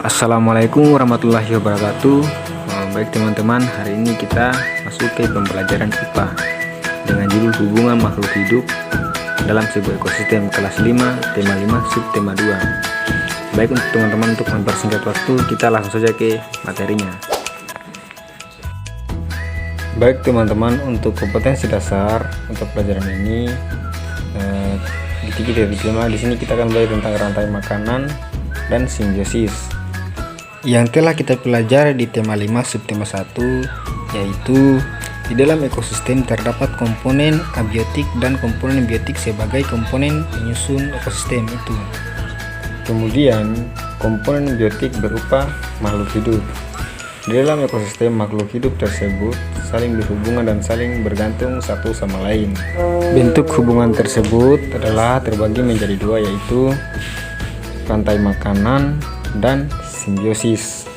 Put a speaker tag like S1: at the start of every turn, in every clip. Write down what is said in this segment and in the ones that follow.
S1: Assalamualaikum warahmatullahi wabarakatuh. Baik teman-teman, hari ini kita masuk ke pembelajaran IPA dengan judul hubungan makhluk hidup dalam sebuah ekosistem kelas 5 tema 5 subtema 2. Baik, untuk teman-teman, untuk mempersingkat waktu, kita langsung saja ke materinya. Baik teman-teman, untuk kompetensi dasar untuk pelajaran ini di sini kita akan belajar tentang rantai makanan dan simbiosis yang telah kita pelajari di tema 5 subtema 1, yaitu di dalam ekosistem terdapat komponen abiotik dan komponen biotik sebagai komponen penyusun ekosistem itu. Kemudian komponen biotik berupa makhluk hidup. Di dalam ekosistem, makhluk hidup tersebut saling berhubungan dan saling bergantung satu sama lain. Bentuk hubungan tersebut adalah terbagi menjadi dua, yaitu rantai makanan dan simbiosis.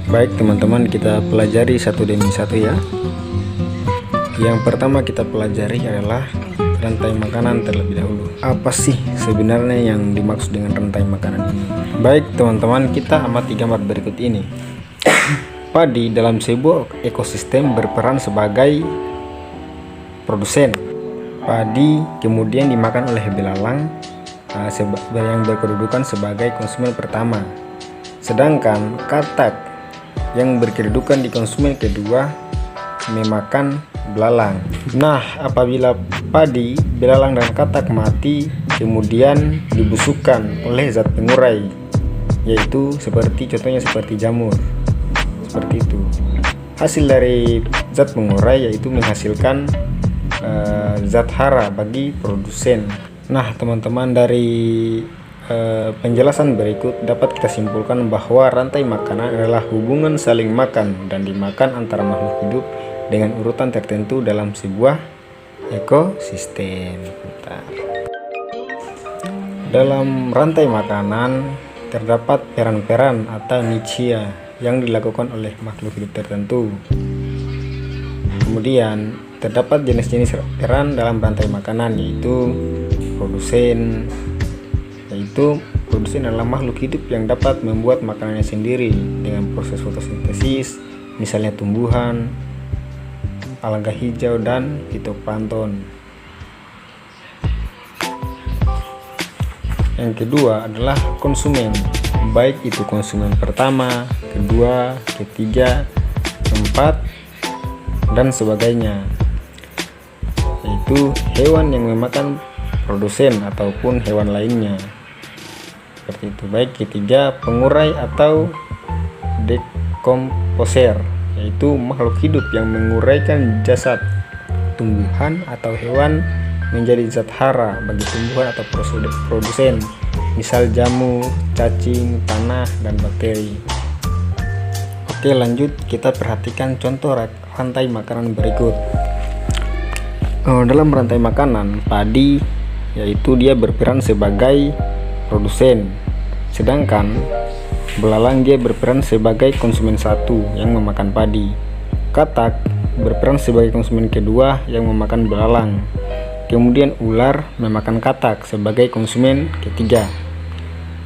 S1: Baik teman-teman, kita pelajari satu demi satu ya. Yang pertama kita pelajari adalah rantai makanan terlebih dahulu. Apa sih sebenarnya yang dimaksud dengan rantai makanan ini? Baik teman-teman, kita amati gambar berikut ini. Padi dalam sebuah ekosistem berperan sebagai produsen. Padi kemudian dimakan oleh belalang yang berkedudukan sebagai konsumen pertama, sedangkan katak yang berkedudukan di konsumen kedua memakan belalang. Nah, apabila padi, belalang dan katak mati, kemudian dibusukkan oleh zat pengurai, yaitu contohnya seperti jamur, seperti itu. Hasil dari zat pengurai yaitu menghasilkan zat hara bagi produsen. Nah teman-teman, dari penjelasan berikut dapat kita simpulkan bahwa rantai makanan adalah hubungan saling makan dan dimakan antara makhluk hidup dengan urutan tertentu dalam sebuah ekosistem. Dalam rantai makanan terdapat peran-peran atau nichia yang dilakukan oleh makhluk hidup tertentu. Kemudian terdapat jenis-jenis peran dalam rantai makanan, yaitu produsen. Produsen adalah makhluk hidup yang dapat membuat makanannya sendiri dengan proses fotosintesis, misalnya tumbuhan, alga hijau, dan fitoplankton. Yang kedua adalah konsumen, baik itu konsumen pertama, kedua, ketiga, keempat, dan sebagainya, yaitu hewan yang memakan produsen ataupun hewan lainnya, seperti itu. Baik, ketiga, pengurai atau dekomposer, yaitu makhluk hidup yang menguraikan jasad tumbuhan atau hewan menjadi zat hara bagi tumbuhan atau produsen, misal jamur, cacing, tanah, dan bakteri. Oke, lanjut kita perhatikan contoh rantai makanan berikut. Dalam rantai makanan, padi yaitu dia berperan sebagai produsen, sedangkan belalang dia berperan sebagai konsumen satu yang memakan padi. Katak berperan sebagai konsumen kedua yang memakan belalang. Kemudian ular memakan katak sebagai konsumen ketiga.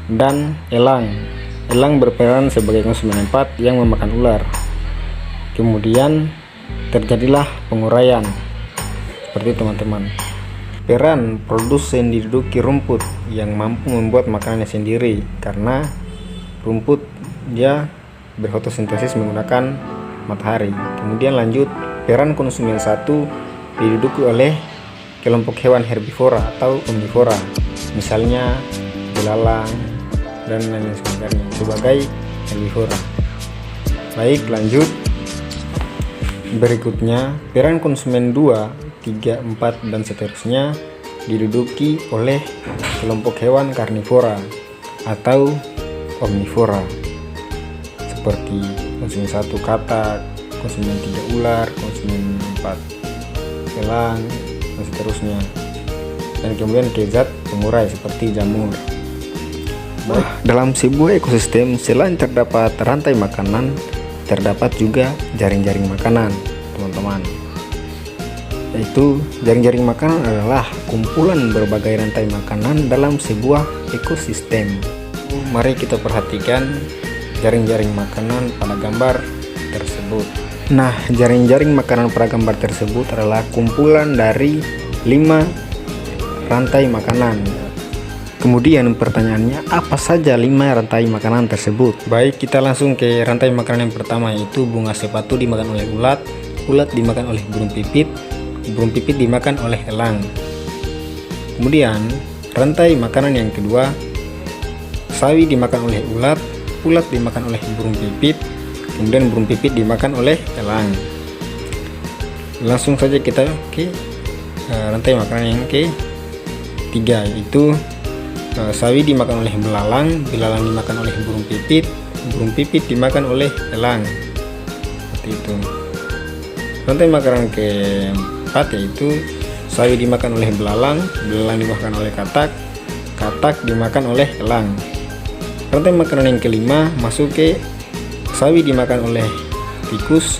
S1: Dan elang berperan sebagai konsumen empat yang memakan ular. Kemudian terjadilah penguraian. Seperti itu teman-teman. Peran produsen diduduki rumput yang mampu membuat makanannya sendiri, karena rumput dia berfotosintesis menggunakan matahari. Kemudian lanjut, peran konsumen satu diduduki oleh kelompok hewan herbivora atau omnivora, misalnya belalang dan lain sebagainya, sebagai herbivora. Baik, lanjut. Berikutnya, peran konsumen 2, 3, 4, dan seterusnya diduduki oleh kelompok hewan karnivora atau omnivora, seperti konsumen 1 katak, konsumen 3 ular, konsumen 4 elang, dan seterusnya. Dan kemudian ke zat pengurai seperti jamur. Dalam sebuah ekosistem, selain terdapat rantai makanan, terdapat juga jaring-jaring makanan, teman-teman. yaitu jaring-jaring makanan adalah kumpulan berbagai rantai makanan dalam sebuah ekosistem. Mari kita perhatikan jaring-jaring makanan pada gambar tersebut. Nah, jaring-jaring makanan pada gambar tersebut adalah kumpulan dari 5 rantai makanan. Kemudian pertanyaannya, apa saja 5 rantai makanan tersebut? Baik, kita langsung ke rantai makanan yang pertama, yaitu bunga sepatu dimakan oleh ulat, ulat dimakan oleh burung pipit dimakan oleh elang. Kemudian rantai makanan yang kedua, sawi dimakan oleh ulat, ulat dimakan oleh burung pipit, kemudian burung pipit dimakan oleh elang. Langsung saja kita ke rantai makanan yang ketiga, yaitu sawi dimakan oleh belalang, belalang dimakan oleh burung pipit dimakan oleh elang. Seperti itu. Rantai makanan keempat, yaitu sawi dimakan oleh belalang, belalang dimakan oleh katak, katak dimakan oleh elang. Rantai makanan yang kelima masuk ke sawi dimakan oleh tikus,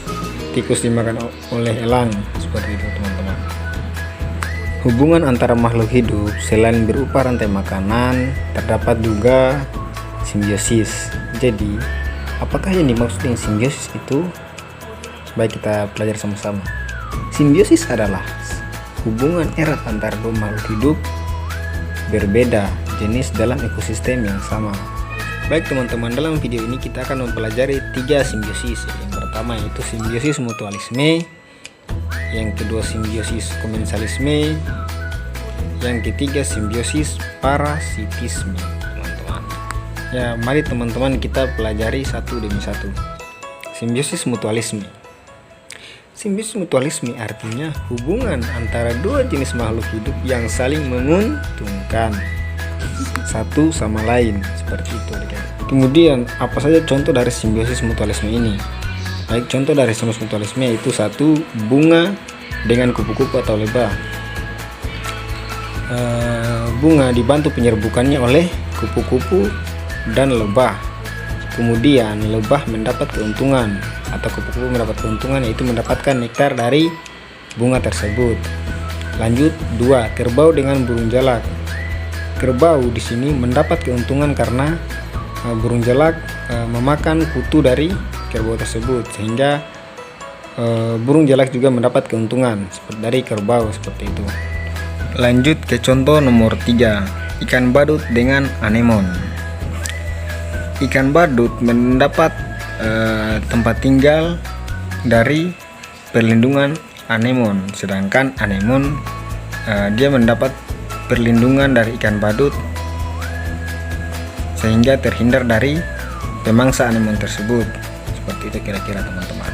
S1: tikus dimakan oleh elang. Seperti itu teman-teman. Hubungan antara makhluk hidup selain berupa rantai makanan, terdapat juga simbiosis. Jadi, apakah yang dimaksud dengan simbiosis itu? Baik, kita pelajari sama-sama. Simbiosis adalah hubungan erat antara dua makhluk hidup berbeda jenis dalam ekosistem yang sama. Baik teman-teman, dalam video ini kita akan mempelajari 3 simbiosis. Yang pertama yaitu simbiosis mutualisme, yang kedua simbiosis komensalisme, yang ketiga simbiosis parasitisme teman-teman. Ya, mari teman-teman kita pelajari satu demi satu. Simbiosis mutualisme. Simbiosis mutualisme artinya hubungan antara dua jenis makhluk hidup yang saling menguntungkan satu sama lain, seperti itu. Kemudian apa saja contoh dari simbiosis mutualisme ini? Baik, contoh dari simbiosis mutualisme yaitu 1. Bunga dengan kupu-kupu atau lebah. Bunga dibantu penyerbukannya oleh kupu-kupu dan lebah. Kemudian lebah mendapat keuntungan atau kupu-kupu mendapat keuntungan, yaitu mendapatkan nektar dari bunga tersebut. Lanjut 2. Kerbau dengan burung jalak. Kerbau di sini mendapat keuntungan karena burung jalak memakan kutu dari kerbau tersebut, sehingga burung jalak juga mendapat keuntungan seperti dari kerbau, seperti itu. Lanjut ke contoh nomor 3. Ikan badut dengan anemon. Ikan badut mendapat tempat tinggal dari perlindungan anemon, sedangkan anemon dia mendapat perlindungan dari ikan badut sehingga terhindar dari pemangsa anemon tersebut. Seperti itu kira-kira teman-teman.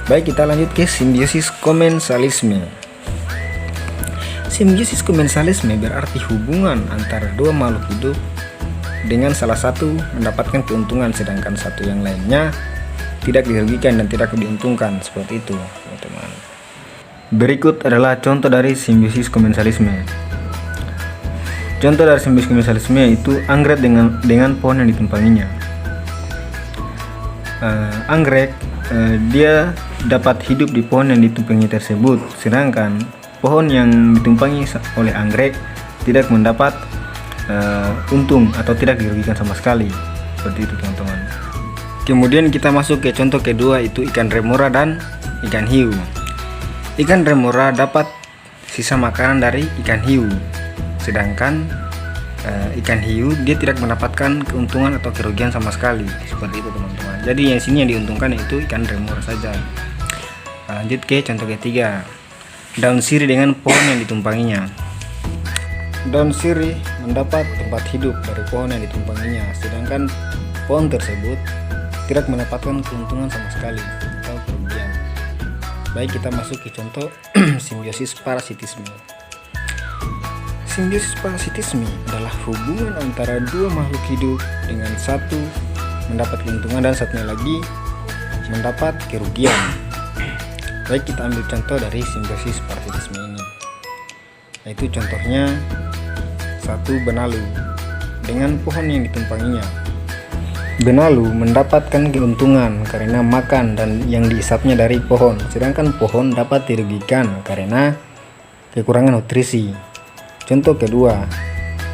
S1: Baik, kita lanjut ke simbiosis komensalisme. Simbiosis komensalisme berarti hubungan antara dua makhluk hidup dengan salah satu mendapatkan keuntungan sedangkan satu yang lainnya tidak dirugikan dan tidak diuntungkan, seperti itu teman-teman. Berikut adalah contoh dari simbiosis komensalisme. Contoh dari simbiosis komensalisme yaitu anggrek dengan pohon yang ditumpanginya. Anggrek dia dapat hidup di pohon yang ditumpangi tersebut, sedangkan pohon yang ditumpangi oleh anggrek tidak mendapat untung atau tidak dirugikan sama sekali, seperti itu teman-teman. Kemudian kita masuk ke contoh kedua, itu ikan remora dan ikan hiu. Ikan remora dapat sisa makanan dari ikan hiu, sedangkan ikan hiu dia tidak mendapatkan keuntungan atau kerugian sama sekali, seperti itu teman-teman. Jadi yang sini yang diuntungkan itu ikan remora saja. Lanjut ke contoh ketiga, daun sirih dengan pohon yang ditumpanginya. Daun sirih mendapat tempat hidup dari pohon yang ditumpanginya, sedangkan pohon tersebut tidak mendapatkan keuntungan sama sekali atau kerugian. Baik, kita masuk ke contoh simbiosis parasitisme. Simbiosis parasitisme adalah hubungan antara dua makhluk hidup dengan satu mendapat keuntungan dan satunya lagi mendapat kerugian. Baik, kita ambil contoh dari simbiosis parasitisme ini, yaitu contohnya 1. Benalu dengan pohon yang ditumpanginya. Benalu mendapatkan keuntungan karena makan dan yang dihisapnya dari pohon, sedangkan pohon dapat dirugikan karena kekurangan nutrisi. Contoh kedua,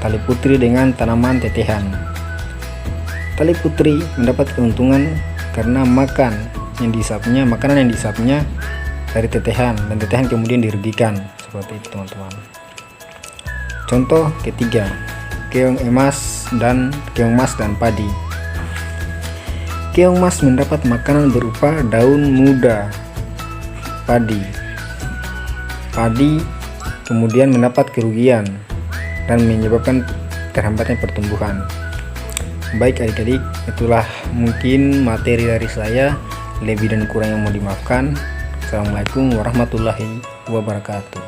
S1: tali putri dengan tanaman tetehan. Tali putri mendapat keuntungan karena makanan yang dihisapnya dari tetehan, dan tetehan kemudian dirugikan. Seperti itu teman-teman. Contoh ketiga, keong emas dan padi. Keong emas mendapat makanan berupa daun muda padi. Padi kemudian mendapat kerugian dan menyebabkan terhambatnya pertumbuhan. Baik adik-adik, itulah mungkin materi dari saya. Lebih dan kurang yang mau dimaafkan. Assalamualaikum warahmatullahi wabarakatuh.